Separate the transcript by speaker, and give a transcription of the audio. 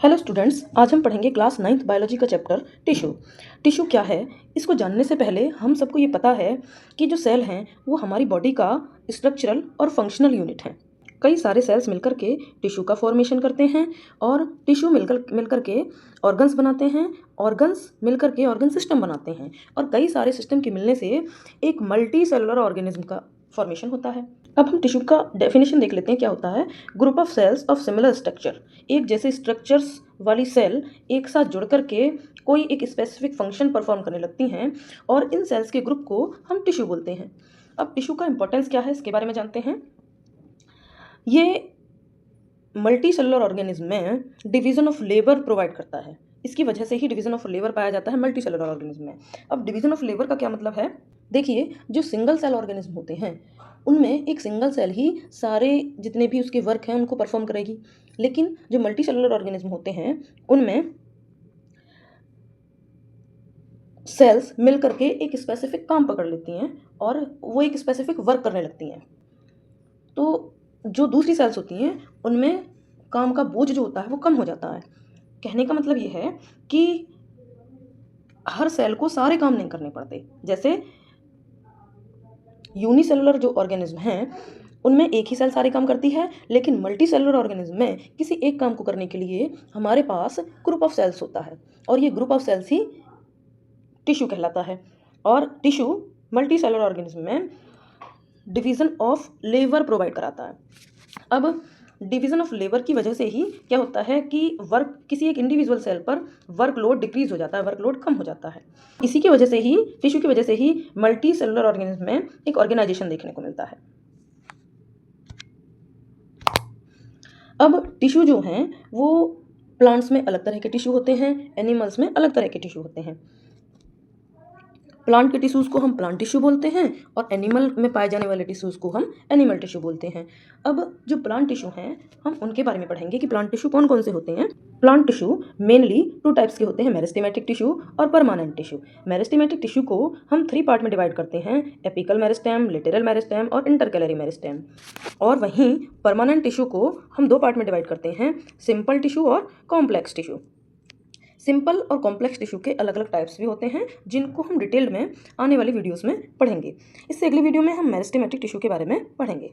Speaker 1: Hello students, आज हम पढ़ेंगे क्लास 9th बायोलॉजी का चैप्टर टिश्यू। टिश्यू क्या है, इसको जानने से पहले हम सबको ये पता है कि जो सेल हैं वो हमारी बॉडी का स्ट्रक्चरल और फंक्शनल यूनिट हैं। कई सारे सेल्स मिलकर के टिश्यू का फॉर्मेशन करते हैं और टिश्यू मिलकर के ऑर्गन्स बनाते हैं, ऑर्गन्स मिलकर के ऑर्गन सिस्टम बनाते हैं और कई सारे सिस्टम के मिलने से एक मल्टी सेलुलर ऑर्गेनिज्म का फॉर्मेशन होता है। अब हम टिश्यू का डेफिनेशन देख लेते हैं क्या होता है। Group of cells of similar structure, एक जैसे स्ट्रक्चर्स वाली सेल एक साथ जुड़ करके कोई एक स्पेसिफिक फंक्शन परफॉर्म करने लगती हैं और इन सेल्स के ग्रुप को हम टिश्यू बोलते हैं। अब टिश्यू का इंपॉर्टेंस क्या है इसके बारे में जानते हैं। ये मल्टी सेलुलर ऑर्गेनिज्म में डिवीजन ऑफ लेबर प्रोवाइड करता है। इसकी वजह से ही डिवीजन ऑफ लेबर पाया जाता है मल्टी सेलुलर ऑर्गेनिज्म में। अब डिवीजन ऑफ लेबर का क्या मतलब है, देखिए जो सिंगल सेल ऑर्गेनिज्म होते हैं उनमें एक सिंगल सेल ही सारे जितने भी उसके वर्क हैं उनको परफॉर्म करेगी, लेकिन जो मल्टी सेलुलर ऑर्गेनिज्म होते हैं उनमें सेल्स मिल करके एक स्पेसिफिक काम पकड़ लेती हैं और वो एक स्पेसिफिक वर्क करने लगती हैं। तो जो दूसरी सेल्स होती हैं उनमें काम का बोझ जो होता है वो कम हो जाता है। कहने का मतलब ये है कि हर सेल को सारे काम नहीं करने पड़ते। जैसे यूनिसेलुलर जो ऑर्गेनिज्म हैं उनमें एक ही सेल सारे काम करती है, लेकिन मल्टी सेलुलर ऑर्गेनिज्म में किसी एक काम को करने के लिए हमारे पास ग्रुप ऑफ सेल्स होता है और ये ग्रुप ऑफ सेल्स ही टिश्यू कहलाता है। और टिश्यू मल्टी सेलुलर ऑर्गेनिज्म में डिवीजन ऑफ लेबर प्रोवाइड कराता है। अब डिवीजन ऑफ लेबर की वजह से ही क्या होता है कि वर्क किसी एक इंडिविजुअल सेल पर वर्कलोड डिक्रीज हो जाता है, वर्कलोड कम हो जाता है। इसी की वजह से ही टिश्यू की वजह से ही मल्टी सेलुलर ऑर्गेनिज्म में एक ऑर्गेनाइजेशन देखने को मिलता है। अब टिश्यू जो हैं वो प्लांट्स में अलग तरह के टिश्यू होते हैं, एनिमल्स में अलग तरह के टिश्यू होते हैं। प्लांट के टिश्यूज़ को हम प्लांट टिश्यू बोलते हैं और एनिमल में पाए जाने वाले टिश्यूज़ को हम एनिमल टिश्यू बोलते हैं। अब जो प्लांट टिश्यू हैं हम उनके बारे में पढ़ेंगे कि प्लांट टिश्यू कौन कौन से होते हैं। प्लांट टिश्यू मेनली 2 टाइप्स के होते हैं, मेरिस्टेमेटिक टिश्यू और परमानेंट टिश्यू। मेरिस्टेमेटिक टिश्यू को हम 3 पार्ट में डिवाइड करते हैं, एपिकल मेरिस्टेम, लेटरल मेरिस्टेम और इंटरकैलरी मेरिस्टेम। और वहीं परमानेंट टिश्यू को हम 2 पार्ट में डिवाइड करते हैं, सिंपल टिश्यू और कॉम्प्लेक्स टिश्यू। सिंपल और कॉम्प्लेक्स टिश्यू के अलग अलग टाइप्स भी होते हैं जिनको हम डिटेल में आने वाली वीडियोस में पढ़ेंगे। इससे अगली वीडियो में हम मेरिस्टेमेटिक टिश्यू के बारे में पढ़ेंगे।